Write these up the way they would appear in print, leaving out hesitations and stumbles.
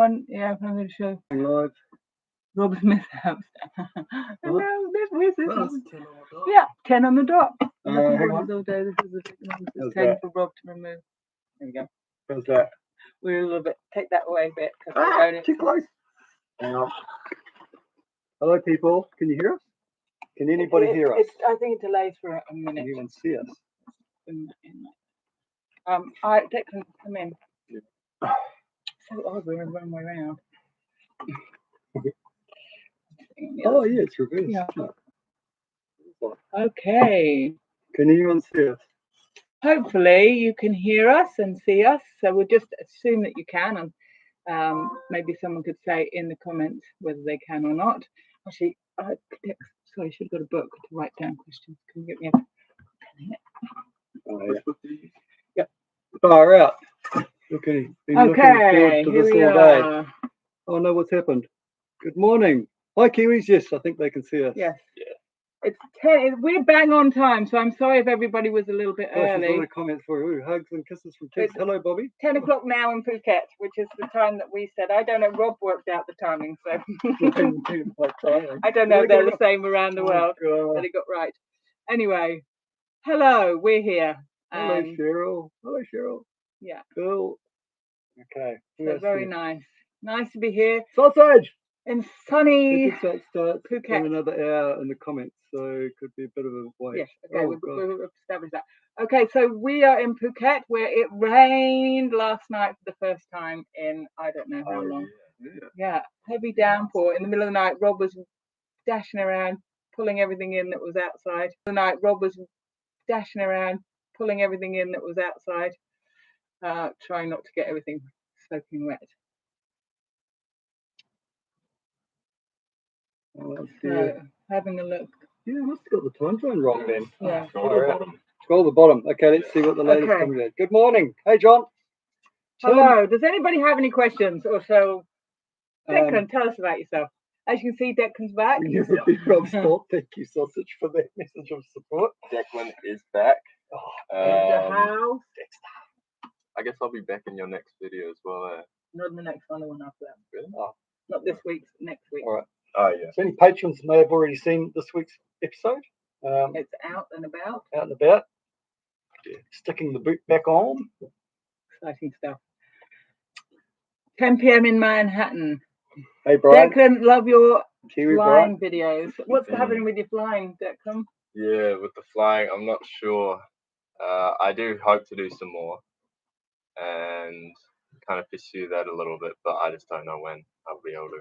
Yeah, I'm going to show Live. Rob's mishaps. No, where's this? Well, One? 10 on the dot. Yeah, 10 on the dot. Hang on. All day. This is the second one. This How's is 10 that? for Rob to remove. There we go. How's that? We're a little bit. Take that away a bit. Too close. Hang on. Hello, people. Can you hear us? Can anybody hear us? I think it delays for a minute. Can anyone see us? Declan, come in. Yeah. So odd, we're the wrong way around. Oh, yeah, it's reversed. Yeah. Okay. Can anyone see us? Hopefully you can hear us and see us. So we'll just assume that you can, and maybe someone could say in the comments whether they can or not. Actually, sorry, I should have got a book to write down questions. Can you get me a pen here? Oh, yeah. Yep. Far out. Look at him. Been looking forward to this all day. Oh no, what's happened? Good morning. Hi, Kiwis. Yes, I think they can see us. Yes. Yeah. It's 10. We're bang on time, so I'm sorry if everybody was a little bit early. There's a lot of comments for you. Hugs and kisses from kids. Hello, Bobby. 10 o'clock now in Phuket, which is the time that we said. I don't know. Rob worked out the timing, so I don't know if they're the same around the world. But he got right. Anyway, hello. We're here. Hello, Cheryl. Hello, Cheryl. Yeah. Cool. Okay. So very nice. Nice to be here. Sausage! In sunny Phuket. Phuket. In another hour in the comments, so it could be a bit of a wait. Yes, okay, we'll establish that. Okay, so we are in Phuket where it rained last night for the first time in I don't know how long. Yeah, heavy downpour in the middle of the night. Rob was dashing around, pulling everything in that was outside. Trying not to get everything soaking wet. Oh, so, having a look. Yeah, I must have got the time zone wrong then. Yeah. Scroll the bottom. Okay, let's see what the latest coming in. Good morning. Hey, John. Hello. Does anybody have any questions? Or so, Declan, tell us about yourself. As you can see, Declan's back. You're a big Rob sport. Thank you, Sausage, for that message of support. Declan is back. How? I guess I'll be back in your next video as well. Not in the next one, the one after that. Really? Oh. Not this week's, next week. All right. Oh, yeah. So any patrons may have already seen this week's episode. It's out and about. Out and about. Yeah. Sticking the boot back on. Exciting stuff. 10 p.m. in Manhattan. Hey, Brian. Declan, love your Kiwi flying videos. What's happening with your flying, Declan? Yeah, with the flying, I'm not sure. I do hope to do some more and kind of pursue that a little bit, but I just don't know when I'll be able to.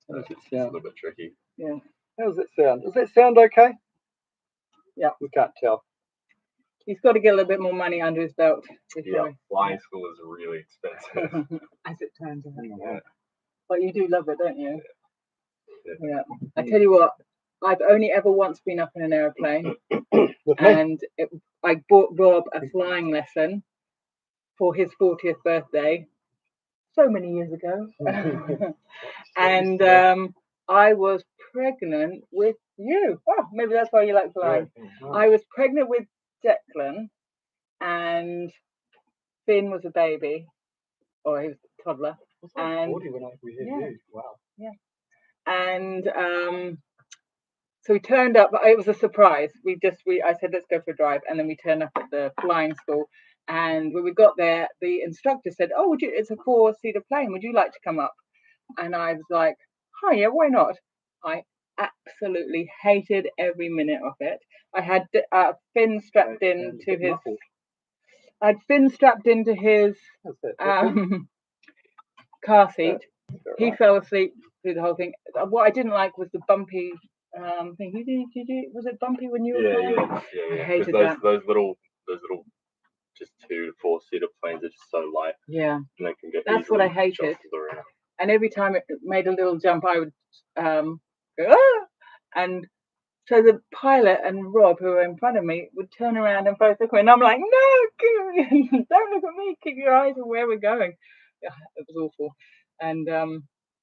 It's a little bit tricky. Yeah. How does that sound? Does that sound okay? Yeah. We can't tell. He's got to get a little bit more money under his belt. Yeah, flying school is really expensive. As it turns out. Yeah. But you do love it, don't you? Yeah. I tell you what, I've only ever once been up in an aeroplane, and I bought Rob a flying lesson for his 40th birthday so many years ago. And I was pregnant with you. Oh, maybe that's why you like flying. Yeah. I was pregnant with Declan, and Finn was a baby, or he was a toddler. And 40 when we had you. Wow. Yeah. And so we turned up. It was a surprise. I said, let's go for a drive, and then we turned up at the flying school. And when we got there, the instructor said, "Oh, it's a 4-seater plane. Would you like to come up?" And I was like, "Oh yeah, why not?" I absolutely hated every minute of it. I had Finn strapped into his. I had Finn strapped into his car seat. He fell asleep through the whole thing. What I didn't like was the bumpy thing. Was it bumpy when you were flying? Yeah. I hated those little just 2 to 4-seater planes are just so light. Yeah. And they can get That's what I hated. Around. And every time it made a little jump, I would go, ah! And so the pilot and Rob, who were in front of me, would turn around and both look at me. And I'm like, no, don't look at me. Keep your eyes on where we're going. Yeah, it was awful. And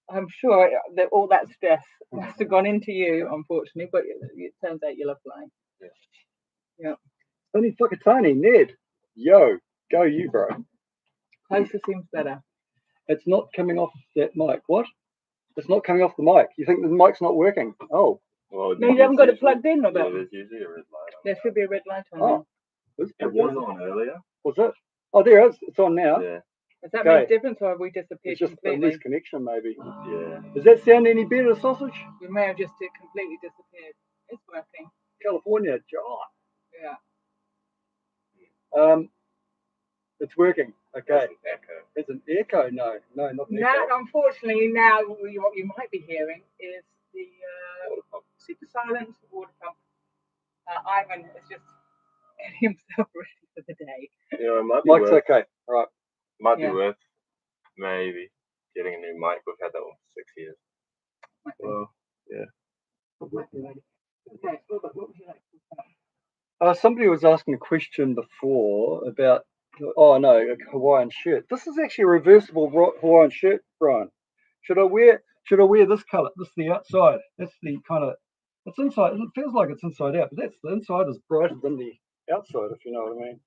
I'm sure that all that stress must have gone into you, unfortunately. But it turns out you love flying. Yeah. Only fucking tiny, Ned. Yo, go you, bro. Closer seems better. It's not coming off that mic. What? It's not coming off the mic. You think the mic's not working? Oh. Well, No, you haven't got it plugged in, Yeah, Robert. there's usually a red light on. There should be a red light on. Oh. It was on earlier. Was it? Oh, there it is. It's on now. Yeah. Has that Okay. made a difference, or have we disappeared It's just a completely? loose connection, maybe. Yeah. Does that sound any better, sausage? We may have just completely disappeared. It's working. California, John. Yeah. It's working. Okay. Echo. It's an echo. No, not an Now, echo. unfortunately, now what you might be hearing is the Water pump. super silent water pump. Ivan is just getting himself ready for the day. You know, it might be Mike's worth, okay. All right. might Yeah. be worth maybe getting a new mic. We've had that one for 6 years. Might be. Well, yeah. Might be ready. Okay, Robert, what would you like to talk about? Somebody was asking a question before about, oh no, a Hawaiian shirt. This is actually a reversible Hawaiian shirt, Brian. Should I wear this colour? This is the outside. That's the kind of, it's inside. It feels like it's inside out, but that's the inside is brighter than the outside, if you know what I mean.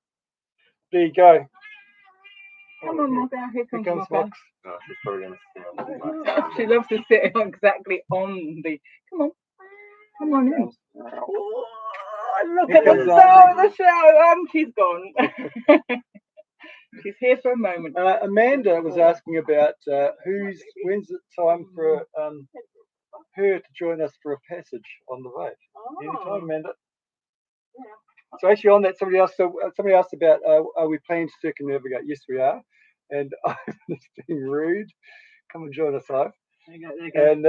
There you go. Come on, Mother. Here Here comes comes Mother. Mox. No, she's probably going to sit on the mic. She loves to sit exactly on the. Come on in. Oh, look Here at the comes star of the show, and she's gone. She's here for a moment. Amanda was asking about when's it time for her to join us for a passage on the way. Anytime, Amanda. Yeah. So actually on that, somebody asked about are we planning to circumnavigate? Yes, we are. And I'm just being rude. Come and join us, Ive. There you go. And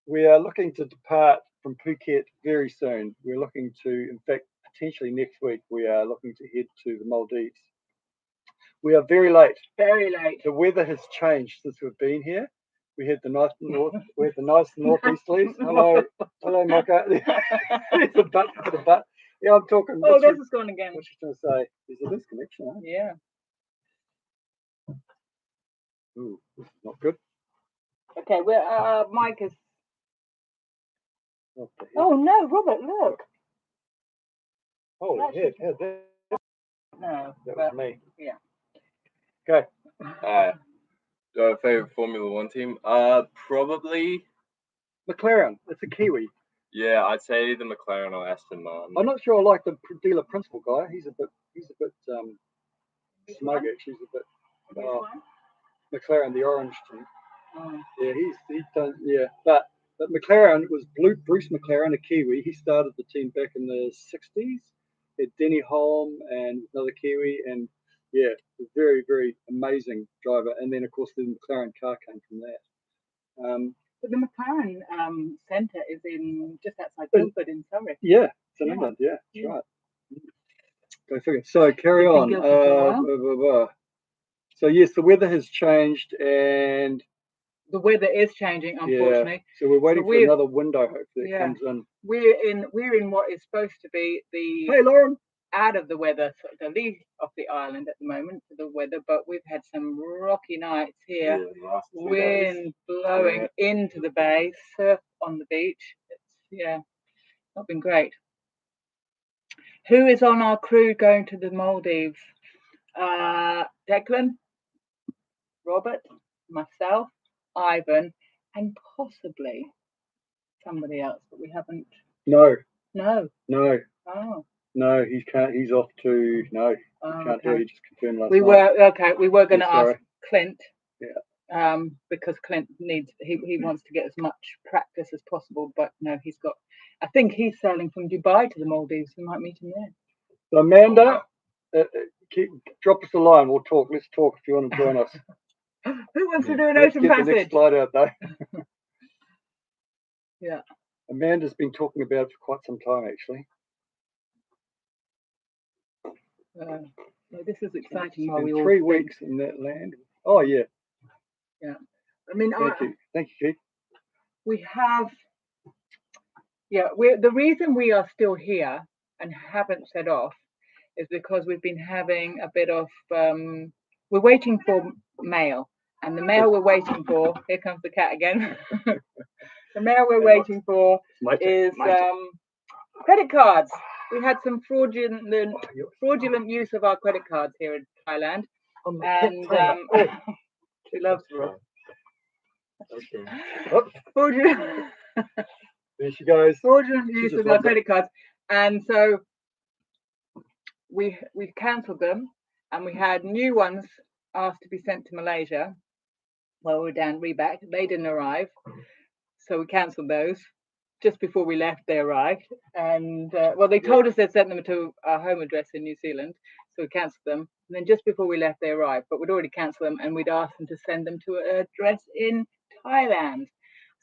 we are looking to depart from Phuket very soon. We're looking to, in fact, potentially next week, we are looking to head to the Maldives. We are very late. Very late. The weather has changed since we've been here. We had the nice northeasterlies. Hello, Micah. There's a butt for the butt. Yeah, I'm talking. Oh, this has gone again. What's she going to say? There's a disconnection, huh? Yeah. Ooh, this is not good. Okay, Mike is. What the heck? Oh no, Robert, look. Holy heck, how'd that? No, That was me. Yeah. Okay. Do I have a favourite Formula One team? Probably. McLaren. It's a Kiwi. Yeah, I'd say the McLaren or Aston Martin. I'm not sure I like the dealer principal guy. He's a bit smug actually. He's a bit Which one? McLaren, the orange team. Oh. Yeah, he's done. Yeah, but McLaren was Bruce McLaren, a Kiwi. He started the team back in the 60s. Had Denny Holm and another Kiwi, and yeah, a very, very amazing driver. And then of course the McLaren car came from that. But the McLaren centre is in just outside Guildford in Surrey. Yeah, it's in England. Yeah, that's right. Go figure. So carry on. So yes, the weather has changed, and the weather is changing, unfortunately. Yeah, so we're waiting for another window. Hopefully, it comes in. We're in what is supposed to be the Hey, Lauren. Out of the weather, the leave of the island at the moment for the weather, but we've had some rocky nights here. Yeah, Wind blowing into the bay, surf on the beach. It's not been great. Who is on our crew going to the Maldives? Declan, Robert, myself, Ivan, and possibly somebody else, but we haven't. No. Oh. No, he can't. He's off to no. He can't do it. He just confirmed last night. We were going to ask Clint. Yeah. Because Clint needs. He wants to get as much practice as possible, but no, he's got. I think he's sailing from Dubai to the Maldives. We might meet him there. So Amanda, drop us a line. We'll talk. Let's talk if you want to join us. Who wants to do an ocean Let's get passage? the next slide out though. Yeah. Amanda's been talking about it for quite some time actually. This is exciting. It's been 3 weeks in that land. Oh yeah. Yeah. I mean, Thank you, Keith. We have. Yeah, the reason we are still here and haven't set off is because we've been having a bit of. We're waiting for mail, and the mail we're waiting for. Here comes the cat again. The mail we're waiting for is credit cards. We had some fraudulent use of our credit cards here in Thailand, and She loves Rob. Okay. Fortunately, There she goes. fraudulent use just of our loves it. credit cards, and so we cancelled them, and we had new ones asked to be sent to Malaysia. Well, we were down Reback. They didn't arrive, so we cancelled those. Just before we left, they arrived, and well, they told us they'd sent them to our home address in New Zealand, so we cancelled them. And then just before we left, they arrived, but we'd already cancelled them, and we'd asked them to send them to an address in Thailand.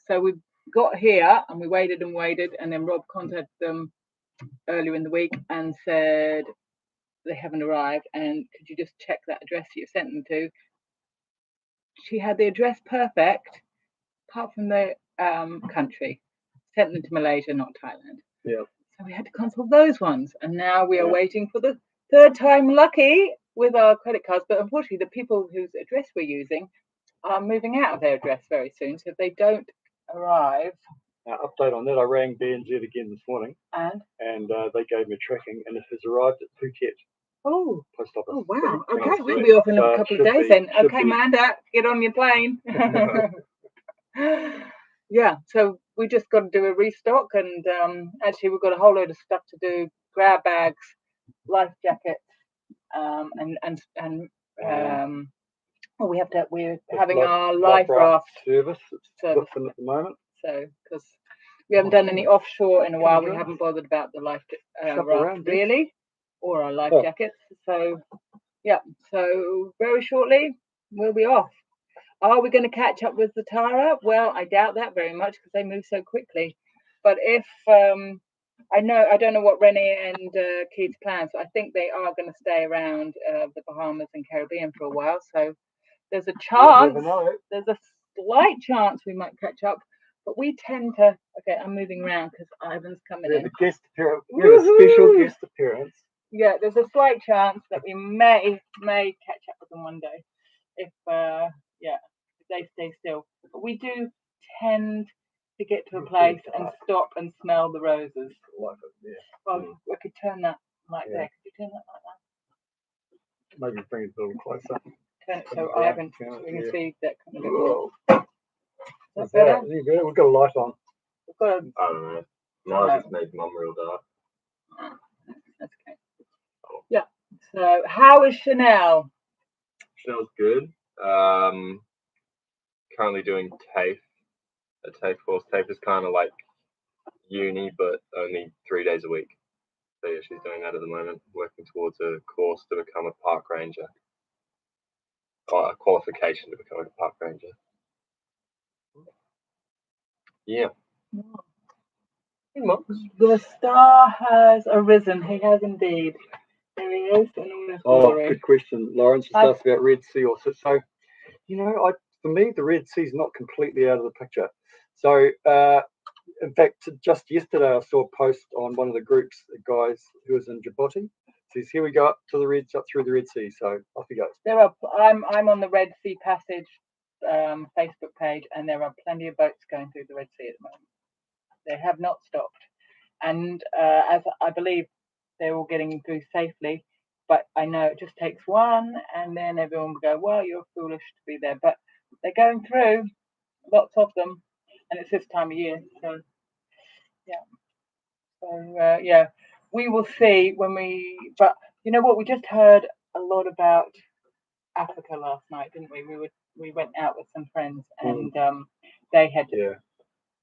So we got here, and we waited and waited, and then Rob contacted them earlier in the week and said they haven't arrived, and could you just check that address that you sent them to? She had the address perfect, apart from the country. Sent them to Malaysia, not Thailand. Yeah. So we had to cancel those ones, and now we are waiting for the third time lucky with our credit cards. But unfortunately, the people whose address we're using are moving out of their address very soon. So if they don't arrive, Update on that, I rang BNZ again this morning, and they gave me tracking, and it has arrived at Phuket oh post office. wow, okay, That's we'll great. be off in a So couple of should days be- then. should Okay, be- Manda, get on your plane. Yeah, so we just got to do a restock, and actually we've got a whole load of stuff to do: grab bags, life jackets, well, we're having our life raft service. It's service. booked at the moment. So because we haven't done any offshore in a while, we Enjoy. haven't bothered about the life Shop raft around, yes. really, or our life Oh. jackets. So yeah, so very shortly we'll be off. Are we going to catch up with the Tara? Well, I doubt that very much because they move so quickly. But if I don't know what Rennie and Keith's plans. I think they are going to stay around the Bahamas and Caribbean for a while. So there's a chance, there's a slight chance we might catch up. But we tend to. Okay, I'm moving around because Ivan's coming We in. have a guest appearance. We have a special guest appearance. Yeah, there's a slight chance that we may catch up with them one day if they stay still. But we do tend to get to a place and stop and smell the roses. Well, I could turn that like there. Could you turn that like that? Maybe bring it a little closer. Turn it so Ivan, so we can see that kind of bit more. Is Is that better? any better? We've got a light on. We've got a, I don't know. Mine just made Mum real dark. that's okay. Yeah. So how is Chanel? Smells good. Currently doing TAFE. A TAFE course. TAFE is kind of like uni, but only 3 days a week. So yeah, she's doing that at the moment, working towards a course to become a park ranger. Or a qualification to become a park ranger. Yeah. Hey, Mum. The star has arisen. He has indeed. There he is in all his glory. Good question. Lawrence just asked about Red Sea also. So, for me, the Red Sea is not completely out of the picture. So, in fact, just yesterday I saw a post on one of the groups, the guys who was in Djibouti. Says, here we go up through the Red Sea. So off he goes. I'm on the Red Sea Passage Facebook page, and there are plenty of boats going through the Red Sea at the moment. They have not stopped, and as I believe they're all getting through safely. But I know it just takes one, and then everyone will go, "Well, you're foolish to be there." But they're going through, lots of them, and it's this time of year. So yeah, we will see when we. But you know what? We just heard a lot about Africa last night, didn't we? We went out with some friends, and they had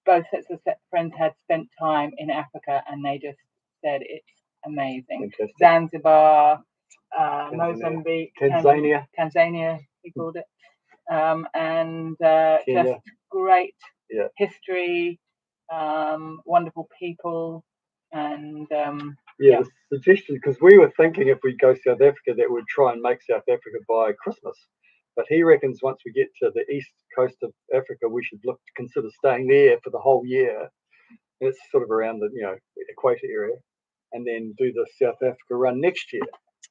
both sets of friends had spent time in Africa, and they just said it's amazing. Fantastic. Zanzibar, Mozambique, Tanzania, he called it, and just great history, wonderful people, and the suggestion, because we were thinking if we go South Africa that we'd try and make South Africa by Christmas, but he reckons once we get to the east coast of Africa we should consider staying there for the whole year. It's sort of around the equator area, and then do the South Africa run next year.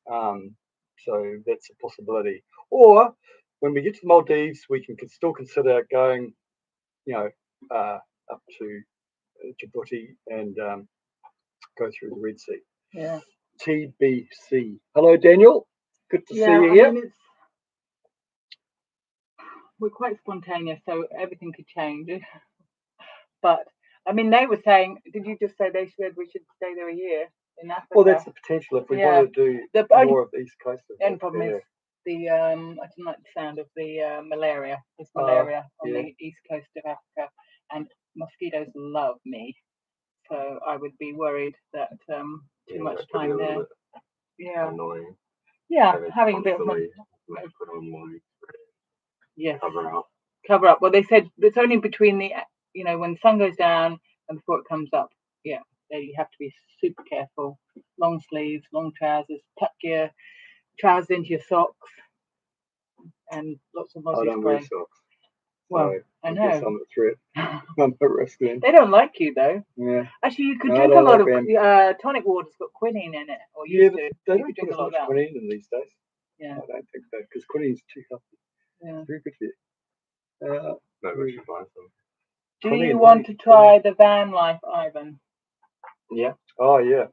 So that's a possibility. Or when we get to the Maldives, we can still consider going, up to Djibouti and go through the Red Sea. Yeah. TBC. Hello, Daniel. Good to see you here. we're quite spontaneous, so everything could change. But I mean, they were saying, did you just say they said we should stay there a year in Africa? Well, that's the potential if we want to do more of the East Coast. The only problem is the I don't like the sound of the malaria. There's malaria on the east coast of Africa, and mosquitoes love me, so I would be worried that too much time there. Yeah, annoying. Yeah, having a bit of cover up. Well, they said it's only between the when the sun goes down and before it comes up. Yeah, there you have to be super careful. Long sleeves, long trousers, tuck your trousers into your socks, and lots of mozzie spray. I don't wear socks. Well, I know. I I'm at threat. I'm at risk then. They don't like you though. Yeah. Actually, you could drink a lot of tonic water's got quinine in it, or they don't drink a lot of quinine in these days. Yeah. I don't think so because quinine's too healthy. Yeah. It's very good for you. Maybe we should buy some. Do you want to try the van life, Ivan? Yeah. Oh yeah.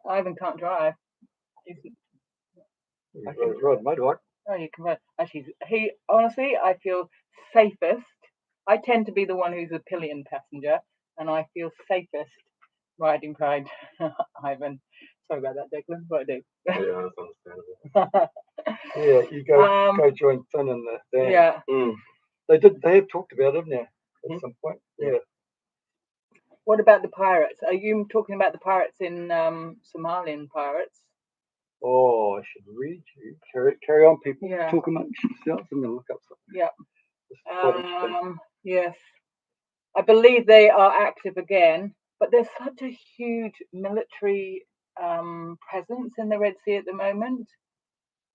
Ivan can't drive. I can ride a motorbike. Oh, you can ride. Actually, honestly, I feel safest. I tend to be the one who's a pillion passenger, and I feel safest riding behind Ivan. Sorry about that, Declan. What I do? Yeah, that's understandable. Yeah, you go join Finn in the van. Yeah. Mm. They have talked about it now at some point. Yeah. What about the pirates? Are you talking about the pirates in Somalian pirates? Oh, I should read you. Carry on, people. Yeah. Talk amongst yourselves. I'm going to look up something. Yeah. Yes. I believe they are active again, but there's such a huge military presence in the Red Sea at the moment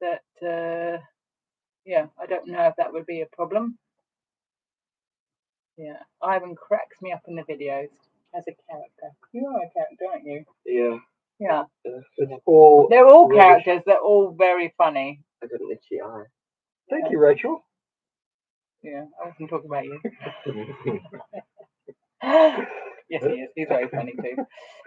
that, I don't know if that would be a problem. Yeah. Ivan cracks me up in the videos as a character. You are a character, aren't you? Yeah. Yeah. They're all characters. They're all very funny. I got an itchy eye. Thank you, Rachel. Yeah, I wasn't talking about you. Yes, he is. He's very funny too.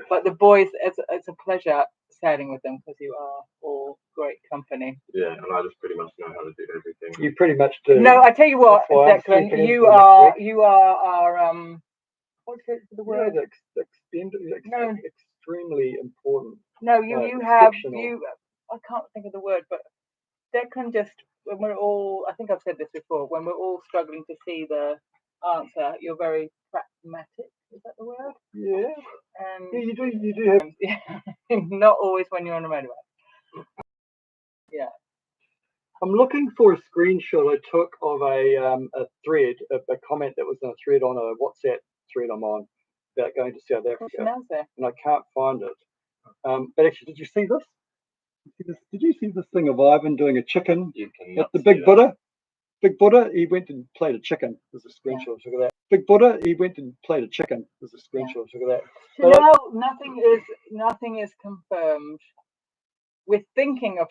But the boys, it's a pleasure sailing with them because you are all great company. Yeah, and I just pretty much know how to do everything. You pretty much do. No, I tell you what, Declan, you are our what's it the word? Extremely important. No, you have I can't think of the word, but Declan just when we're all, I think I've said this before, when we're all struggling to see the answer, you're very pragmatic. Is that the word? Yeah. Yeah, you do have. Yeah. Not always when you're on a motorbike. Yeah. I'm looking for a screenshot I took of a thread, a comment that was in a thread on a WhatsApp thread I'm on about going to South Africa, and I can't find it. But actually, did you see this? Did you see this thing of Ivan doing a chicken at the Big Buddha? Big Buddha, he went and played a chicken. There's a screenshot. Look at that. Big Buddha, he went and played a chicken. There's a screenshot. Look at that. No, nothing is confirmed. We're thinking of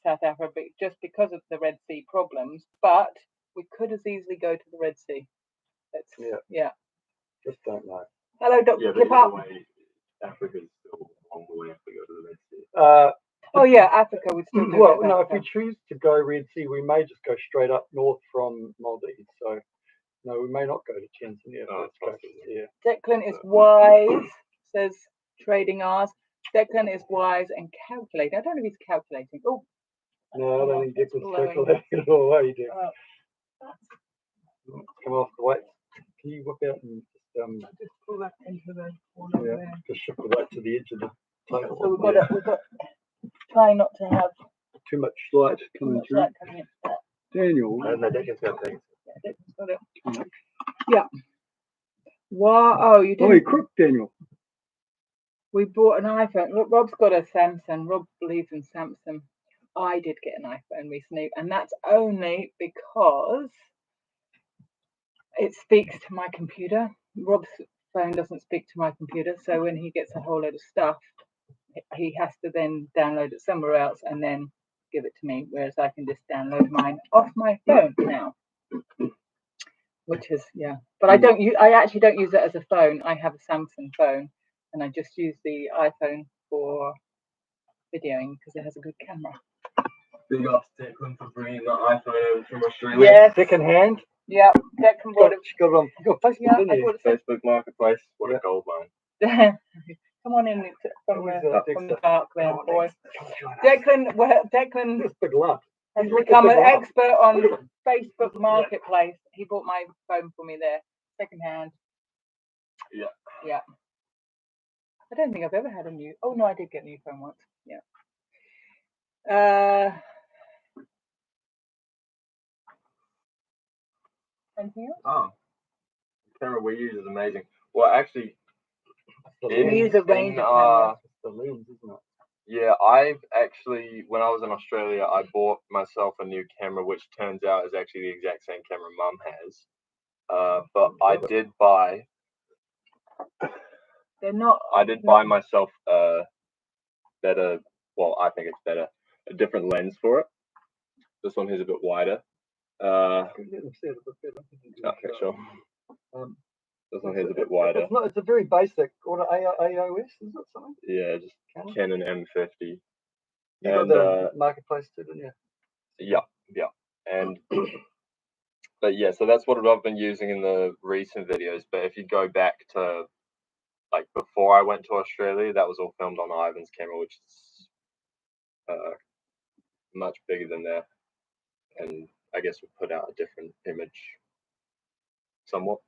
South Africa just because of the Red Sea problems, but we could as easily go to the Red Sea. Yeah. Just don't know. Hello, Dr. Kip up. Africa's still a long way if we go to the Red Sea. Africa would still do well, no, if we choose to go Red Sea, we may just go straight up north from Maldives. So, no, we may not go to Tanzania. Declan is wise, says Trading Hours. Declan is wise and calculating. I don't know if he's calculating. Oh. No, I don't think Declan's calculating at all. What are you doing? Come off the weight. Can you whip out and just pull that into the corner there? Just shift it right to the edge of the table. So we've got try not to have too much light coming through. Daniel. No, Declan's got things. Yeah, Declan's got it. Yeah. Wow. Oh, you didn't. Oh, you crooked, Daniel. We bought an iPhone. Look, Rob's got a Samsung. Rob believes in Samsung. I did get an iPhone recently, and that's only because it speaks to my computer. Rob's phone doesn't speak to my computer, so when he gets a whole load of stuff, he has to then download it somewhere else and then give it to me, whereas I can just download mine off my phone now. Which is but I actually don't use it as a phone. I have a Samsung phone, and I just use the iPhone for videoing because it has a good camera. Big ups to Declan for bringing the iPhone over from Australia. Yes. Second hand. Yeah. Declan bought it. Got it on. You got Facebook, Yeah, didn't I you? bought it. Facebook Marketplace. What a gold mine. Come on in from Who's, the dark there, Come on, boy. Dexter. Declan This big lump. has He's like a become big an lump. expert on Facebook Marketplace. He bought my phone for me there, second hand. Yeah. Yeah. I don't think I've ever had a new. Oh no, I did get a new phone once. Yeah. Anything else? Oh, the camera we use is amazing. Well, actually, We use a range of cameras. The lens, isn't it? yeah, I've actually, when I was in Australia, I bought myself a new camera, which turns out is actually the exact same camera Mum has. But I did buy. They're not. I did buy myself a better. Well, I think it's better. A different lens for it. This one is a bit wider. Okay, sure. This one here's a bit wider. It's not. It's a very basic. What AOS is it something? Yeah, just Canon M50. You got the Marketplace too, didn't you? Yeah, and but yeah, so that's what I've been using in the recent videos. But if you go back to like before I went to Australia, that was all filmed on Ivan's camera, which is much bigger than that, and I guess we put out a different image, somewhat.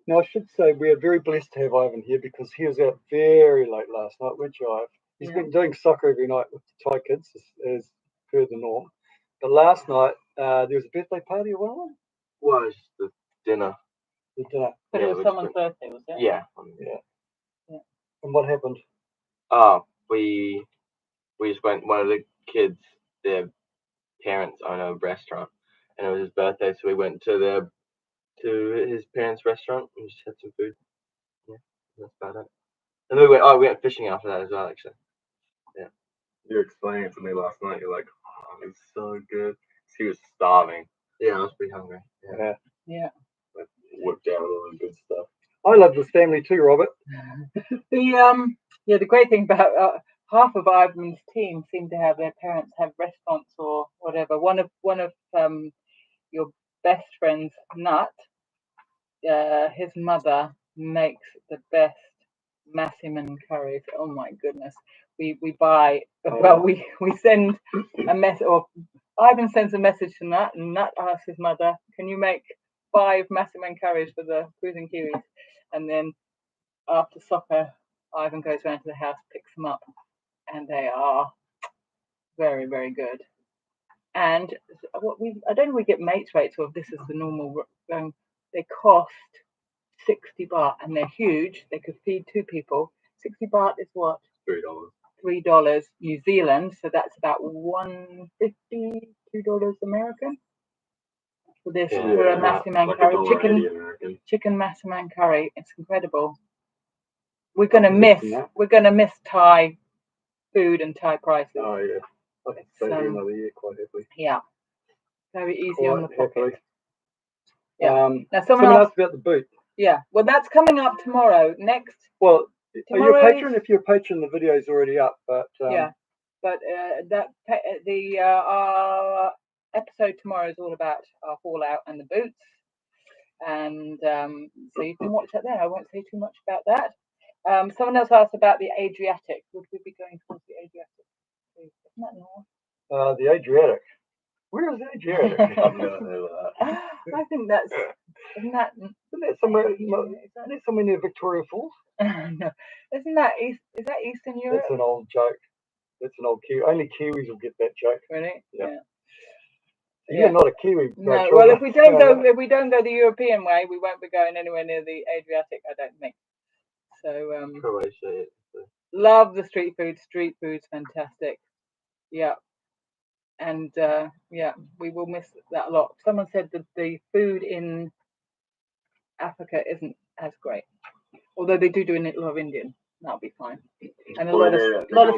Now, I should say we are very blessed to have Ivan here because he was out very late last night, weren't you, Ivan? He's been doing soccer every night with the Thai kids, as per the norm. But last night, there was a birthday party or one? Well, it's the dinner. The dinner. But it was someone's birthday, was it? Yeah. And what happened? We just went. One of the kids, their parents own a restaurant, and it was his birthday, so we went to his parents' restaurant and just had some food. Yeah, that's about it. And then we went fishing after that as well, actually. Yeah. You were explaining it to me last night. You're like, oh, it was so good. He was starving. Yeah, I was pretty hungry. Yeah. Like, whipped out all the good stuff. I love this family too, Robert. The great thing about half of Ivan's team seem to have their parents have restaurants or whatever. One of your best friends, Nut, his mother makes the best massaman curries. Oh my goodness. We buy we send a message, or Ivan sends a message to Nut, and Nut asks his mother, can you make 5 massaman curries for the cruising Kiwis? And then after soccer, Ivan goes around to the house, picks them up, and they are very, very good. And I don't know if we get mates rates or if this is the normal. They cost 60 baht, and they're huge. They could feed 2 people. 60 baht is what? $3. $3 New Zealand, so that's about $1.50, $2 American. For this, for a massaman curry, chicken massaman curry. It's incredible. We're gonna miss Thai food and Thai prices. Oh yeah, I can stay here another year quite happily. Yeah, very easy on the pocket. Yeah. Now someone asked about the boot. Yeah, well, that's coming up tomorrow. Next. Well, are you a patron? If you're a patron, the video is already up. But our episode tomorrow is all about our fallout and the boots, and so you can watch that there. I won't say too much about that. Someone else asked about the Adriatic. Would we be going towards the Adriatic? Isn't that north? The Adriatic. Where is the Adriatic? I think that's. Isn't that somewhere? Isn't it somewhere near Victoria Falls? No, isn't that east? Is that Eastern Europe? That's an old joke. That's an old Kiwi. Only Kiwis will get that joke. Really? Yeah. You're not a Kiwi. No. Well, if we don't go the European way, we won't be going anywhere near the Adriatic. I don't think. So Croatia. Love the street food. Street food's fantastic. Yeah. And we will miss that a lot. Someone said that the food in Africa isn't as great, although they do a lot of Indian. That'll be fine. And a lot of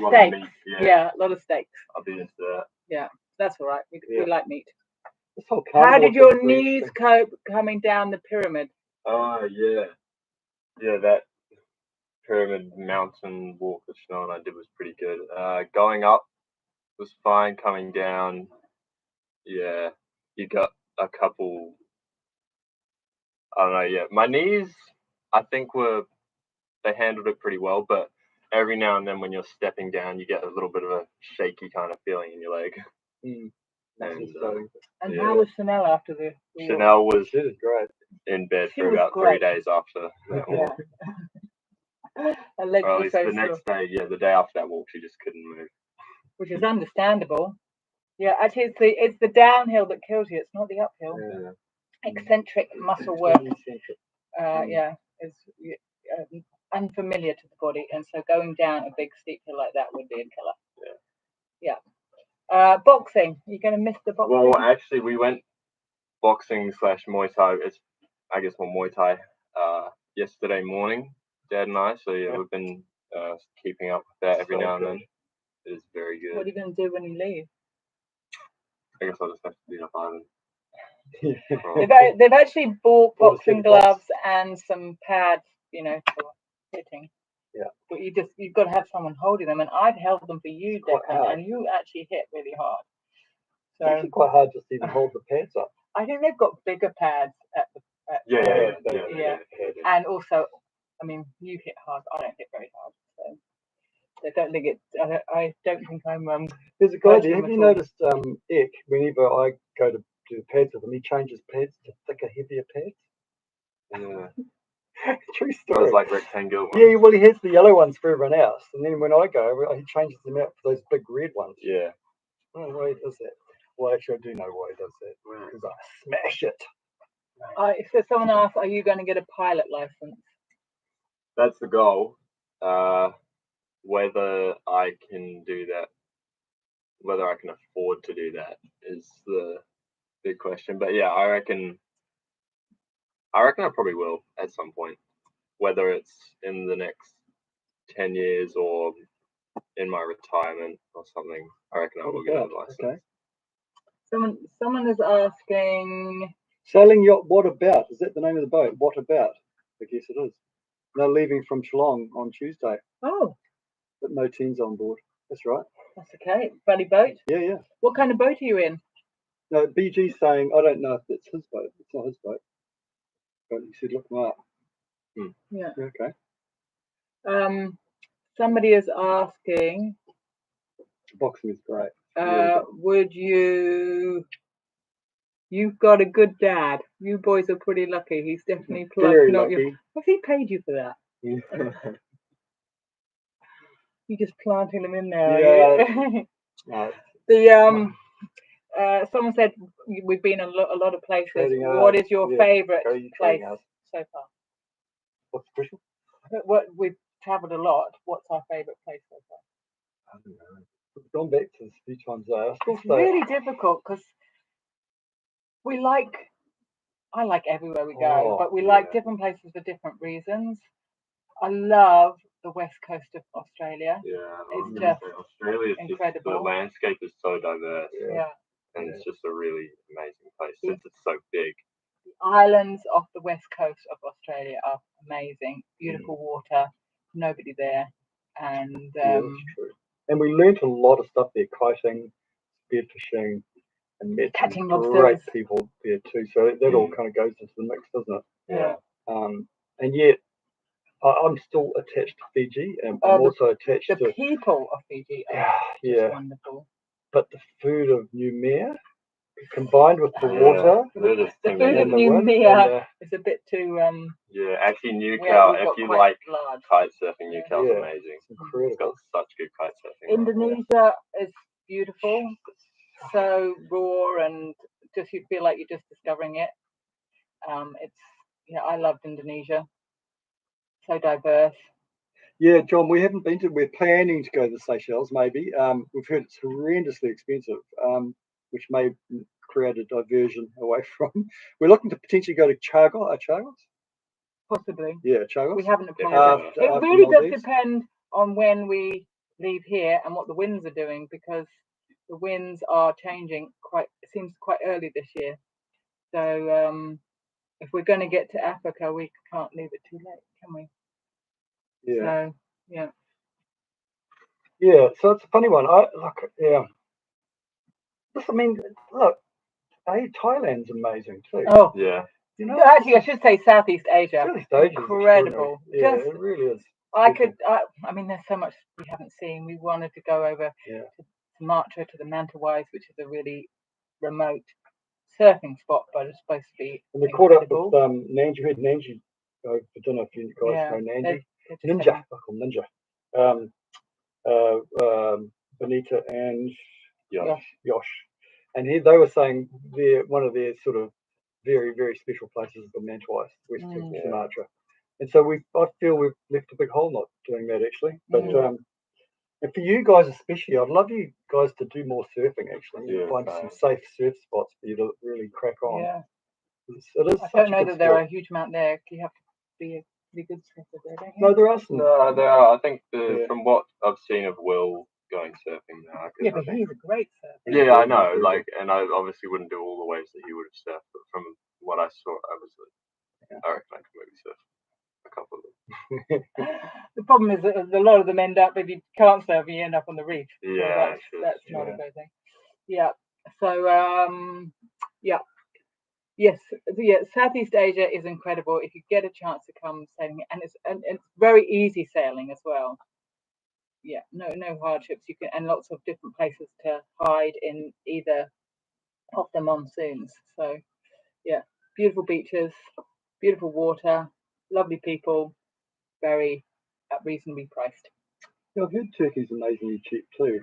steaks. Yeah, a lot of steaks. I'll be into that. Yeah, that's all right. We like meat. How did your knees cope coming down the pyramid? Oh yeah, that pyramid mountain walk that Chanel and I did was pretty good. Going up, was fine coming down. Yeah, you got a couple. I don't know. Yeah, my knees, I think they handled it pretty well, but every now and then when you're stepping down, you get a little bit of a shaky kind of feeling in your leg. And yeah. how was Chanel after the walk? Chanel was She did great. in bed She for was about great. 3 days after that walk. Yeah. Her legs Or at were least so the sore, next day, the day after that walk, she just couldn't move. which is understandable. Yeah, actually, it's the downhill that kills you. It's not the uphill. Yeah. Eccentric muscle work, is unfamiliar to the body, and so going down a big steep hill like that would be a killer. Yeah. Boxing. You're going to miss the boxing. Well, actually, we went boxing / Muay Thai. It's, I guess, more Muay Thai. Yesterday morning, Dad and I. So yeah, we've been keeping up with that every now and then. It is very good. What are you going to do when you leave? I guess I'll just have to do up Ireland. They've actually bought boxing gloves and some pads, for hitting. Yeah. But you've got to have someone holding them, and I've held them for you, Declan, and you actually hit really hard. So it's actually quite hard just to even hold the pads up. I think they've got bigger pads Yeah. And also, I mean, you hit hard. I don't hit very hard, so I don't think I don't think I'm. There's a guy there. Have you noticed, Eck? Whenever I go to do the pads with him, he changes pads to thicker, heavier pads. Yeah. True story. Those like rectangular ones. Yeah, well, he has the yellow ones for everyone else, and then when I go, he changes them out for those big red ones. Yeah. I don't know why he does that. Well, actually, I do know why he does that, because I smash it. So someone asked, are you going to get a pilot license? That's the goal. Whether I can do that, whether I can afford to do that, is the big question. But yeah, I reckon I probably will at some point. Whether it's in the next 10 years or in my retirement or something, I reckon I will get a license. Okay. Someone is asking. Sailing yacht, what about? Is that the name of the boat? What about? I guess it is. They're leaving from Geelong on Tuesday. Oh. But no teens on board. That's right. That's okay. Buddy boat? Yeah. What kind of boat are you in? No, BG's saying, I don't know if it's his boat. It's not his boat. But he said, look them up. Yeah. Okay. Somebody is asking. Boxing is great. Would You've got a good dad. You boys are pretty lucky. He's definitely plugged. Very lucky. Has he paid you for that? Yeah. You just planting them in there. Yeah. Someone said we've been a lot of places. Trading what is your favourite place so far? What's the question? We've travelled a lot. What's our favourite place so far? I don't know. We've gone back to this a few times though. It's really difficult because I like everywhere we go, but we like different places for different reasons. I love the west coast of Australia. Yeah, it's just Australia is incredible. The landscape is so diverse. Yeah. And it's just a really amazing place since it's so big. The islands off the west coast of Australia are amazing. Beautiful water, nobody there. And that's true. And we learnt a lot of stuff there, kiting, spearfishing, and met catching some great people there too. So that all kind of goes into the mix, doesn't it? Yeah. And yet, I'm still attached to Fiji, and I'm also attached to the people of Fiji. Are just wonderful. But the food of Noumea, combined with the water, the food of Noumea is a bit too. Actually, Newcastle. If you like kite surfing, Newcastle's amazing. It's incredible. It's got such good kite surfing. Indonesia is beautiful, so raw, and just you feel like you're just discovering it. I loved Indonesia. So diverse. Yeah, John, we haven't been to. We're planning to go to the Seychelles. Maybe we've heard it's horrendously expensive, which may create a diversion away from. We're looking to potentially go to Chagos. Possibly. Yeah, Chagos. We haven't applied. It really does depend on when we leave here and what the winds are doing, because the winds are changing it seems quite early this year. So if we're going to get to Africa, we can't leave it too late, can we? Yeah. So, Yeah, so it's a funny one. I mean, look, Thailand's amazing too. Oh, Yeah. You know, actually, I should say Southeast Asia. Southeast Asia is Incredible. extraordinary. Yeah, Just, it really is. I mean, there's so much we haven't seen. We wanted to go over to Sumatra, to the Mentawais, which is a really remote surfing spot, but it's supposed to be And we incredible. caught up with Nanji. We had Nanji go for dinner. If you guys know Nanji, Ninja. I call him Ninja. Benita and Yosh. And they were saying one of their sort of very, very special places is the Mentawais, West of Sumatra. And so I feel we've left a big hole not doing that actually. But and for you guys especially, I'd love you guys to do more surfing actually. Find some safe surf spots for you to really crack on. Yeah. It is I don't know that there are a huge amount there. You have to be a pretty good surfer there, don't you? No, there are some. No, there are. I think from what I've seen of Will going surfing now. Yeah, but he's a great surfer. Yeah, I know. Like, and I obviously wouldn't do all the waves that he would have surfed, but from what I saw, I reckon I could maybe surf a couple of them. The problem is that a lot of them end up, if you can't surf, you end up on the reef. Yeah, so that's not a great thing. Yeah. So yes, Southeast Asia is incredible. If you get a chance to come sailing, and it's very easy sailing as well. Yeah, no hardships. You can, and lots of different places to hide in either of the monsoons. So yeah, beautiful beaches, beautiful water, lovely people, very reasonably priced. Yeah, I've heard Turkey's amazingly cheap too.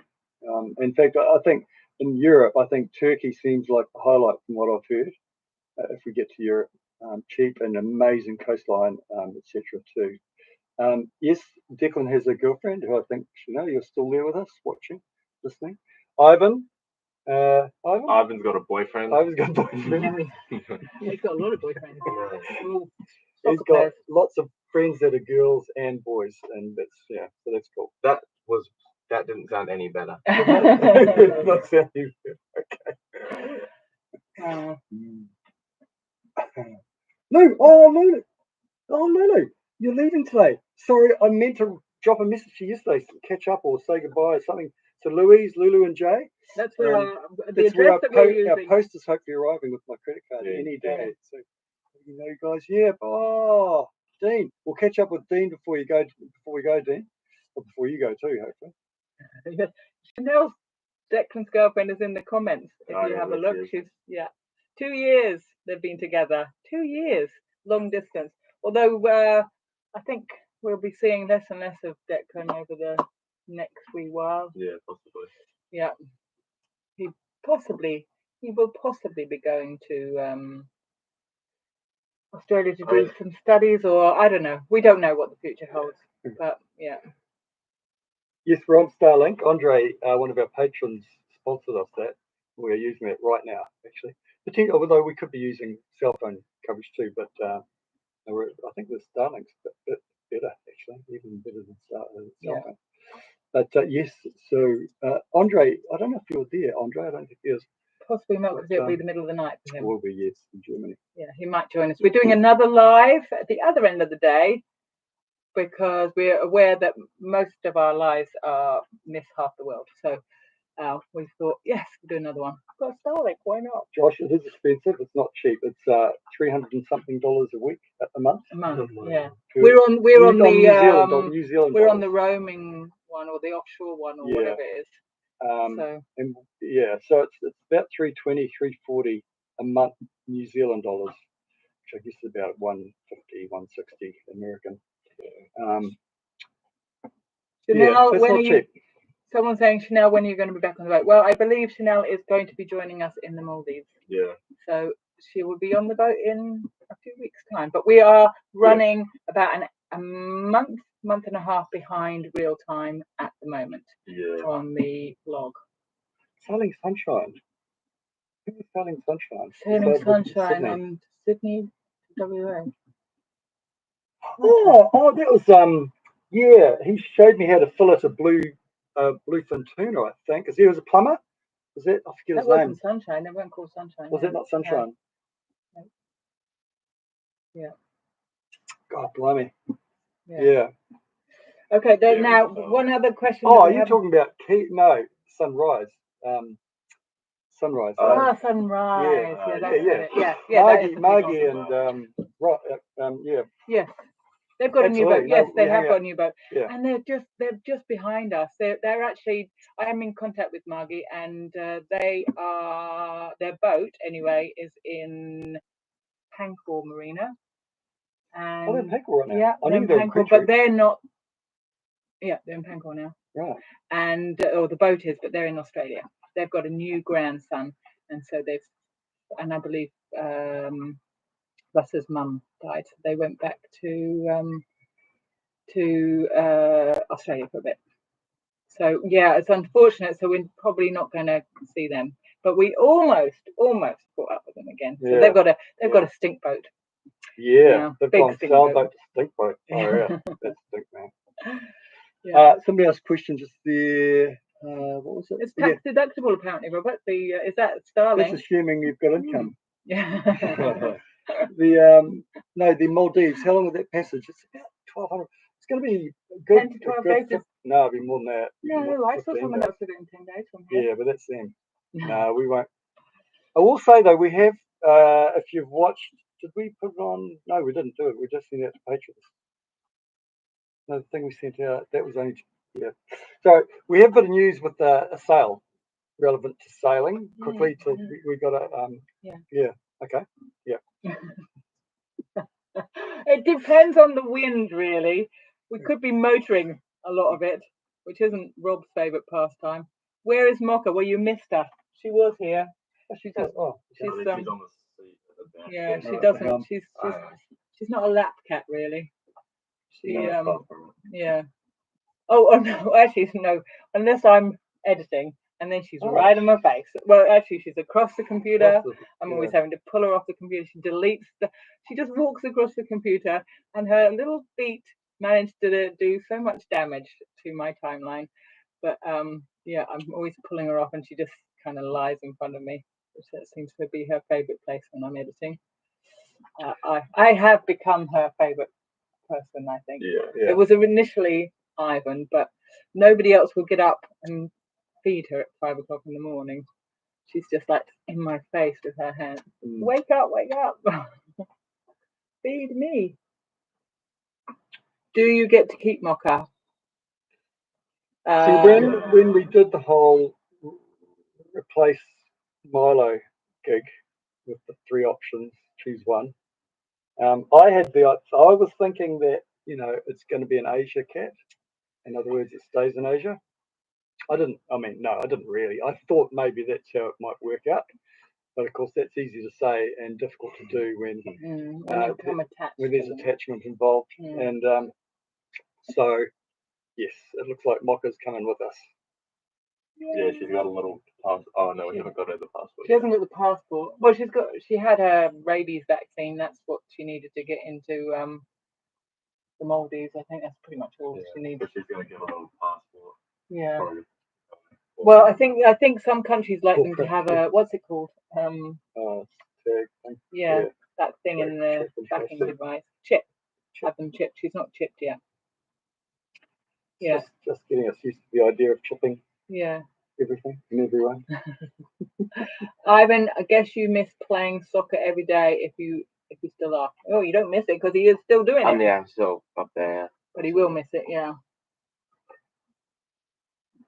In fact, I think in Europe, I think Turkey seems like the highlight from what I've heard. If we get to Europe, cheap and amazing coastline, etc. too. Yes, Declan has a girlfriend who I think you're still there with us, watching, listening. Ivan. Ivan's got a boyfriend. Ivan's got a boyfriend. He's got a lot of boyfriends. He's got lots of friends that are girls and boys, and so that's cool. That didn't sound any better. Not sounding good. Okay. No, Lulu, you're leaving today. Sorry, I meant to drop a message to you yesterday, catch up or say goodbye or something to Louise, Lulu, and Jay. That's where our post is hopefully arriving with my credit card any day. So, guys, oh, Dean, we'll catch up with Dean before we go, Dean, or before you go too, hopefully. Chanel's Declan's girlfriend is in the comments. If you have a look, she's 2 years they've been together. 2 years, long distance. Although I think we'll be seeing less and less of Declan over the next wee while. Yeah, possibly. Yeah, he will possibly be going to Australia to do some studies, or I don't know. We don't know what the future holds, but yeah. Yes, we're on Starlink. Andre, one of our patrons, sponsored us that. We're using it right now, actually. Although we could be using cell phone coverage too, but I think the Starlink's a bit better, actually, even better than cell phone. But yes, so Andre, I don't know if you're there, Andre. I don't think he is. Possibly not, because it'll be the middle of the night for him. Will be, yes, in Germany. Yeah, he might join us. We're doing another live at the other end of the day, because we're aware that most of our lives miss half the world. So we thought, yes, we'll do another one. Got Starlink, why not? Josh, it is expensive. It's not cheap. It's $300 and something a month. A month, yeah. We're on the New Zealand. We're on the roaming one or the offshore one or whatever it is. So it's about $320, $340 a month New Zealand dollars, which I guess is about $150, $160 American. Chanel, that's not cheap. Someone's saying, Chanel, when are you going to be back on the boat? Well, I believe Chanel is going to be joining us in the Maldives. Yeah. So she will be on the boat in a few weeks' time. But we are running about a month and a half behind real time at the moment on the blog. Sailing Sunshine. Who's Sailing Sunshine? Sailing Sunshine in Sydney, WA. Oh, that was he showed me how to fillet a bluefin tuna, I think. Because he was a plumber. Was it? I forget his name. That wasn't Sunshine. They weren't called Sunshine. Was it not Sunshine? No. Yeah. God, blimey. Yeah. Okay. Now, one other question. Oh, you're talking about Sunrise. Sunrise. Sunrise. Yeah, that's yeah. it. Yeah, that is the big Margie one. and yeah. Yes, they've got a new boat. Absolutely. Yes, No, they we have hang got out. a new boat, Yeah. and they're just behind us. They're actually. I am in contact with Margie, and their boat anyway is in Pancor Marina. And Oh, they're in Pancor right now. yeah, I they're knew in they were in Pancor, but Quintree. they're not. Yeah, they're in Pancor now. Right. And or the boat is, but they're in Australia. They've got a new grandson, and so and I believe Russ's mum died. So they went back to Australia for a bit. So yeah, it's unfortunate. So we're probably not going to see them, but we almost caught up with them again. So they've got a stink boat. Yeah, they've big gone stink sailboat to stink boat. Oh yeah, that's stink, man. Yeah. Somebody else questioned just there. What was it? It's tax deductible apparently, Robert. Is that Starling? That's assuming you've got income. Yeah. The Maldives. How long was that passage? It's about 1,200. It's going to be good. 10 to 12 days. No, it'll be more than that. No, I saw someone else did it in 10 days from here. Yeah, but that's them. No, we won't. I will say though, we have. If you've watched, did we put it on? No, we didn't do it. We just sent it out to patrons. No, the thing we sent out, that was only, So we have got a news with a sale relevant to sailing. Quickly, we got a, okay, yeah. It depends on the wind, really. We could be motoring a lot of it, which isn't Rob's favourite pastime. Where is Mocha? Well, you missed her. She was here. She's on the seat. Yeah, she doesn't. She's not a lap cat, really. Yeah. Oh no, actually no. Unless I'm editing, and then she's right on my face. Well, actually, she's across the computer. I'm always having to pull her off the computer. She deletes she just walks across the computer, and her little feet managed to do so much damage to my timeline. But yeah, I'm always pulling her off, and she just kind of lies in front of me, which seems to be her favourite place when I'm editing. I have become her favourite person, I think. Yeah. It was initially Ivan, but nobody else would get up and feed her at 5 o'clock in the morning. She's just like in my face with her hand. Wake up, wake up. Feed me. Do you get to keep Mocha? See, when we did the whole replace Milo gig with the 3 options, choose one. I was thinking that, it's going to be an Asia cat. In other words, it stays in Asia. I didn't really. I thought maybe that's how it might work out. But of course, that's easy to say and difficult to do when there's attachment involved. And so, yes, it looks like Mocha's coming with us. Yeah, she's got a little passport. Oh no, we haven't got her the passport. She hasn't got the passport. Well, she had her rabies vaccine. That's what she needed to get into the Maldives. I think that's pretty much all she needs. But she's going to get a little passport. Yeah. Well, I think some countries like them to have a what's it called? Yeah, that thing in the tracking device. Chip. Have them chipped. She's not chipped yet. Yeah. Just getting us used to the idea of chipping. Yeah. Everything and everyone. Ivan, I guess you miss playing soccer every day if you still are. Oh, you don't miss it because he is still doing it. Yeah, I'm still up there. But he will miss it, yeah.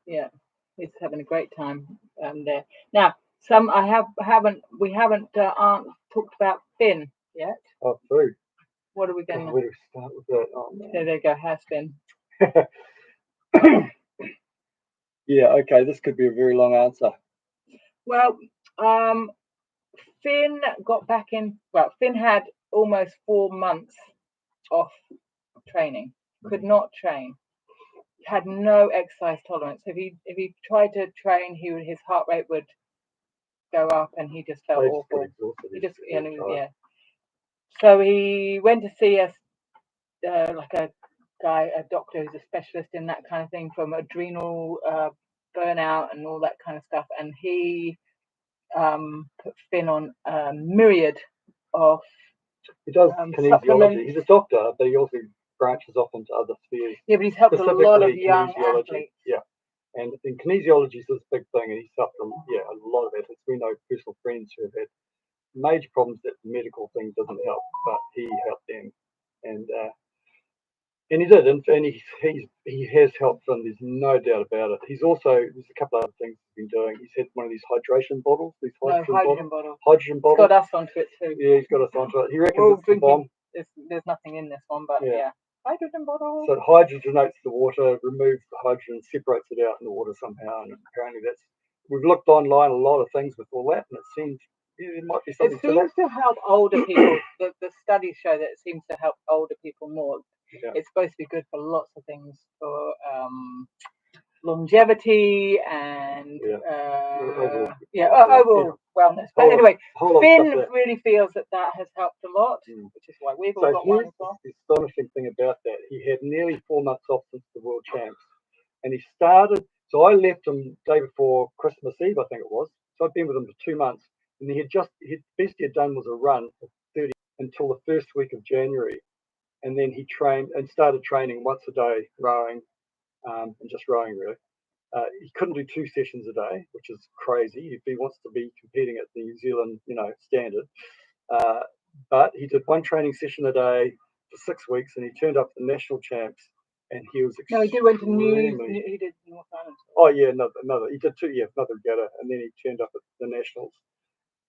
Yeah, he's having a great time there. Now, we haven't talked about Finn yet. Oh, true. What are we going to? Where do we start with that? Oh, there they go. Has Finn. Yeah, okay, this could be a very long answer. Well, Finn got back in. Well, Finn had almost 4 months off training. Could not train. Had no exercise tolerance. If he tried to train, his heart rate would go up, and he just felt awful. He just yeah. So he went to see like a doctor who's a specialist in that kind of thing, from adrenal burnout and all that kind of stuff, and he put Finn on a myriad of he does kinesiology. He's a doctor, but he also branches off into other spheres. Yeah, but he's helped a lot of young athletes. Yeah, And in kinesiology is this big thing, and he's suffered from a lot of athletes. We know personal friends who have had major problems that the medical thing doesn't help, but he helped them, and he did, and he has helped them. There's no doubt about it. There's a couple of other things he's been doing. He's had one of these hydration bottles. Hydrogen bottle. Hydrogen bottle. He's got us onto it too. Yeah, he's got us onto it. He reckons it's the bomb. There's nothing in this one, but yeah. Hydrogen bottle. So it hydrogenates the water, removes the hydrogen, separates it out in the water somehow, and apparently we've looked online a lot of things with all that, and it seems there might be something to that. It seems to help older people. The studies show that it seems to help older people more. Yeah. It's supposed to be good for lots of things, for longevity and overall wellness. But anyway, Finn really feels that has helped a lot, which is why we've all got one as well. The astonishing thing about that, he had nearly 4 months off since the World Champs, and he started. So I left him day before Christmas Eve, I think it was. So I'd been with him for 2 months, and the best he had done was a run for 30 until the first week of January. And then he started training once a day, rowing, and just rowing really. He couldn't do 2 sessions a day, which is crazy if he wants to be competing at the New Zealand, standard. But he did 1 training session a day for 6 weeks, and he turned up at the national champs, and he was he went to he did North Island. Oh yeah, another. He did 2, another regatta, and then he turned up at the nationals.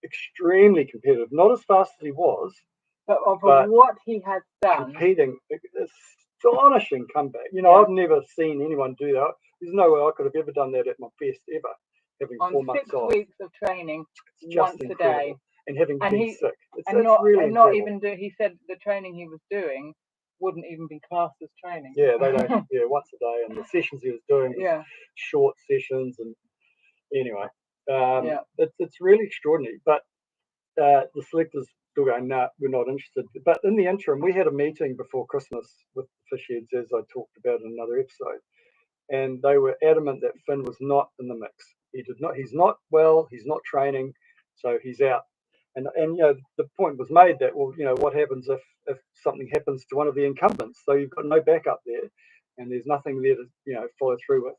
Extremely competitive, not as fast as he was. But what he has done, competing, astonishing comeback. I've never seen anyone do that. There's no way I could have ever done that at my best ever. Having 4 months off. 6 weeks of training, once a day, and having been sick. He said the training he was doing wouldn't even be classed as training. Yeah, they don't. Once a day, and the sessions he was doing, short sessions, and anyway, it's really extraordinary. But the selectors still going, no, we're not interested. But in the interim, we had a meeting before Christmas with the fish heads, as I talked about in another episode, and they were adamant that Finn was not in the mix. He's not well, he's not training, so he's out. And the point was made that, what happens if something happens to one of the incumbents? So you've got no backup there, and there's nothing there to follow through with.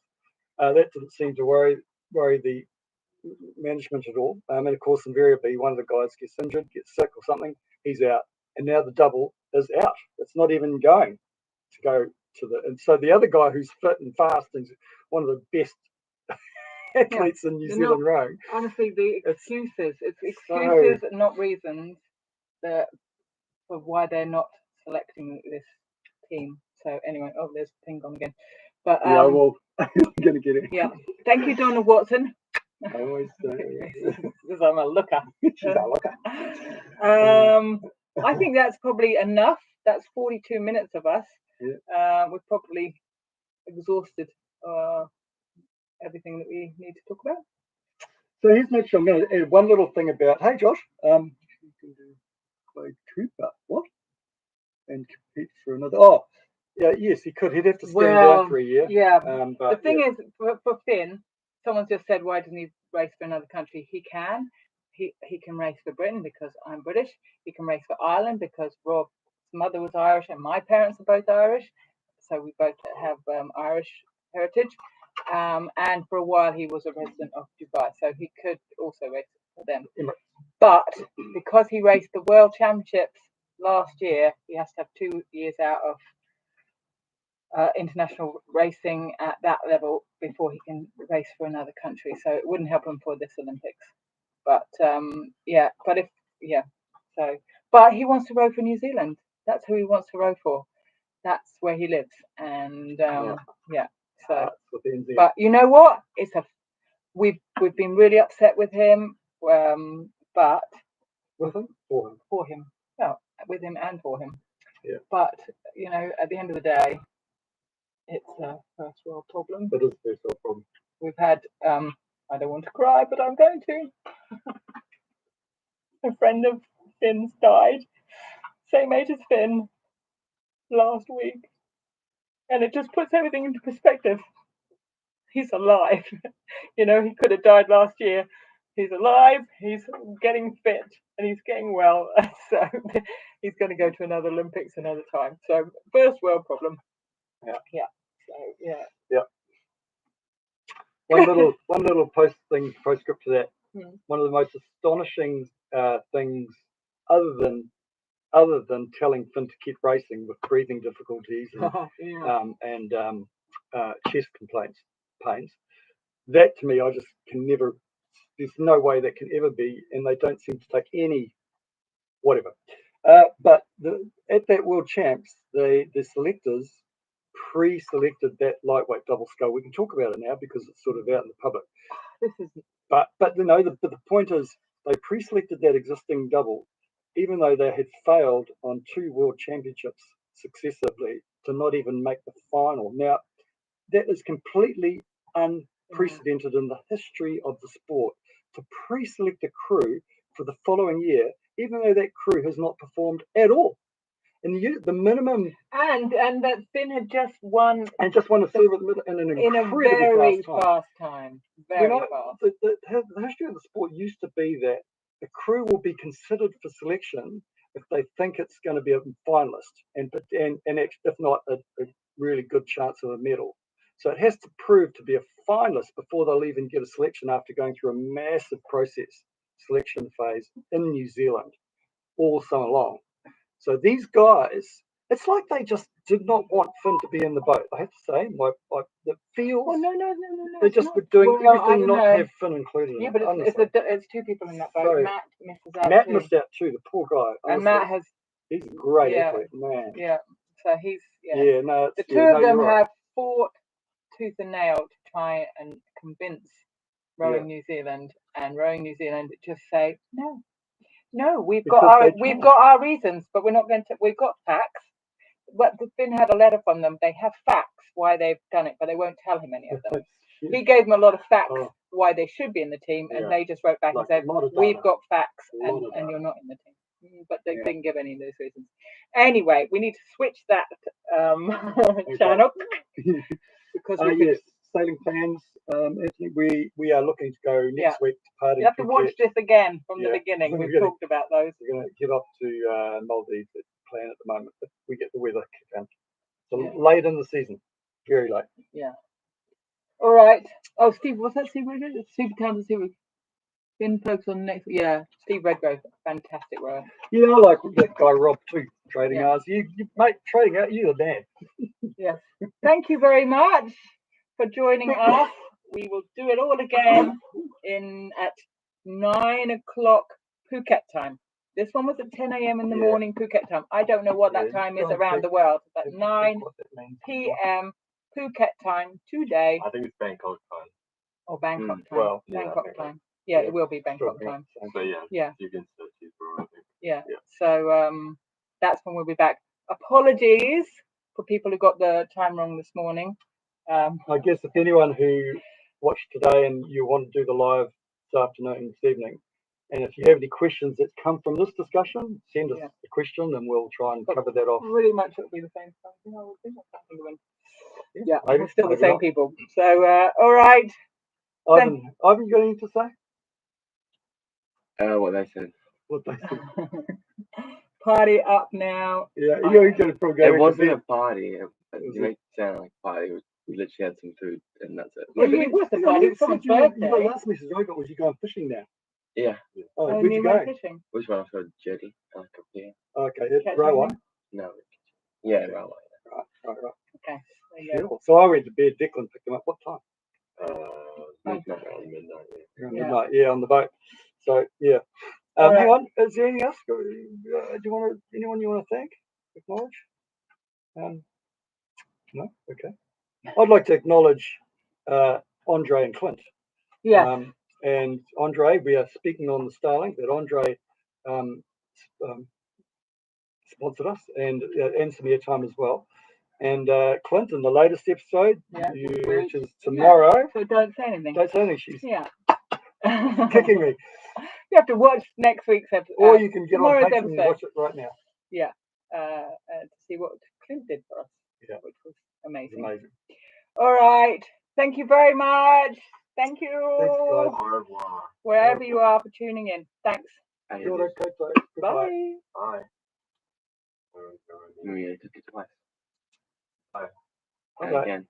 That didn't seem to worry the management at all. And of course, invariably, one of the guys gets injured, gets sick or something, he's out. And now the double is out. It's not even going to go to and so the other guy who's fit and fast is one of the best athletes in New Zealand rowing. Honestly, it's excuses, not reasons for why they're not selecting this team. So anyway, there's the thing gone again. But I'm gonna get it. Yeah, thank you, Donna Watson. I always say because I'm a looker. She's a looker. I think that's probably enough. That's 42 minutes of us. Yeah. We've probably exhausted everything that we need to talk about. So here's next. I'm going to add one little thing about. Hey, Josh. You can do play Cooper. What? And compete for another. Oh, yeah. Yes, he could. He'd have to stand down for a year. Yeah. But the thing is, for Finn, someone just said, why doesn't he race for another country? He can. He can race for Britain because I'm British. He can race for Ireland because Rob's mother was Irish and my parents are both Irish. So we both have Irish heritage. And for a while he was a resident of Dubai. So he could also race for them. But because he raced the World Championships last year, he has to have 2 years out of international racing at that level before he can race for another country. So it wouldn't help him for this Olympics. But but he wants to row for New Zealand. That's who he wants to row for. That's where he lives. And so but you know what? We've been really upset with him. But with him? For him. No, with him and for him. Yeah. But at the end of the day, it's a first world problem. It is a first world problem. We've had I don't want to cry, but I'm going to. A friend of Finn's died, same age as Finn, last week. And it just puts everything into perspective. He's alive. He could have died last year. He's alive, he's getting fit, and he's getting well. So he's going to go to another Olympics another time. So first world problem. Yeah. Yeah. So, yeah. Yeah. one little postscript to that. Hmm. One of the most astonishing things, other than telling Finn to keep racing with breathing difficulties and chest complaints, pains. That to me, I just can never. There's no way that can ever be, and they don't seem to take any whatever. But at that World Champs, the selectors pre-selected that lightweight double scull. We can talk about it now because it's sort of out in the public. This is But the point is they pre-selected that existing double, even though they had failed on 2 World Championships successively to not even make the final. Now that is completely unprecedented in the history of the sport to pre-select a crew for the following year, even though that crew has not performed at all. And the minimum, and that Finn had just won and just won a silver in an in a very fast time. Very fast. The history of the sport used to be that the crew will be considered for selection if they think it's going to be a finalist, and if not a really good chance of a medal. So it has to prove to be a finalist before they'll even get a selection after going through a massive selection phase in New Zealand all summer long. So these guys, it's like they just did not want Finn to be in the boat. I have to say, the feels. Oh no! They just were doing everything not to have Finn included. Yeah, but it's 2 people in that boat. So, Matt misses out. Matt missed out too. The poor guy. Honestly. And Matt has. He's a great athlete, man. Yeah. So he's. Yeah. No. The two of them have fought tooth and nail to try and convince Rowing New Zealand, and Rowing New Zealand just say no. We've got our reasons, but we're not going to. We've got facts. But Finn had a letter from them. They have facts why they've done it, but they won't tell him any of them. He gave them a lot of facts why they should be in the team, and they just wrote back and said, "We've got facts, and you're not in the team." But they didn't give any of those reasons. Anyway, we need to switch that channel because sailing fans, Anthony, we are looking to go next week to party. You have to watch this again from the beginning. We've talked about those. We're going to get off to Maldives plan at the moment, if we get the weather kick in. So late in the season, very late. Yeah. All right. Oh, Steve, what's that? Steve Redgrave? Super talented Steve. Finn focus on next. Yeah, Steve Redgrave, fantastic rower. Yeah, I like that guy Rob too. Trading hours, you mate, trading out. You're the man. Yes. Thank you very much for joining us. We will do it all again at 9 o'clock Phuket time. This one was at 10 a.m. in the morning Phuket time. I don't know what that time is around the world, but 9 p.m. Phuket time today. I think it's Bangkok time. Or Bangkok time. Well, Bangkok time. Yeah, it will be Bangkok time. So you can search it for it. Yeah. So that's when we'll be back. Apologies for people who got the time wrong this morning. I guess if anyone who watched today and you want to do the live this afternoon, this evening, and if you have any questions that come from this discussion, send us a question and we'll try and cover that off. Pretty much it'll be the same thing. Yeah, we're still the same people. So, all right. Ivan, you got anything to say? What they said. Party up now. Yeah, you're going to probably go. It wasn't a party. It made it sound like a party. We literally had some food and that's it. Yeah, it was a party. It was someone's birthday. The last message I got was you going fishing now. Yeah. Oh, where'd you go? Fishing. Which one? I saw jetty. Like up here. Okay, it's railway. No. Yeah, railway. Right. Okay. Sure. So I went to bed. Declan picked them up. What time? Midnight. Yeah, on the boat. So yeah. Hang on. Is there anything else? Anyone you want to thank? Acknowledge? No. Okay. I'd like to acknowledge Andre and Clint. Yeah. And Andre, we are speaking on the Starlink that Andre sponsored us and some airtime as well. And Clint, in the latest episode, which is tomorrow. So don't say anything. Don't say anything. She's kicking me. You have to watch next week's episode. Or you can get on Patreon and watch it right now. Yeah. To see what Clint did for us. Yeah. Which was amazing. Amazing. All right. Thank you very much. Thank you. Thanks, guys. Au revoir. Wherever you are for tuning in. Thanks. Bye. Bye. Bye. Yeah, took it twice. Bye. Bye. Again.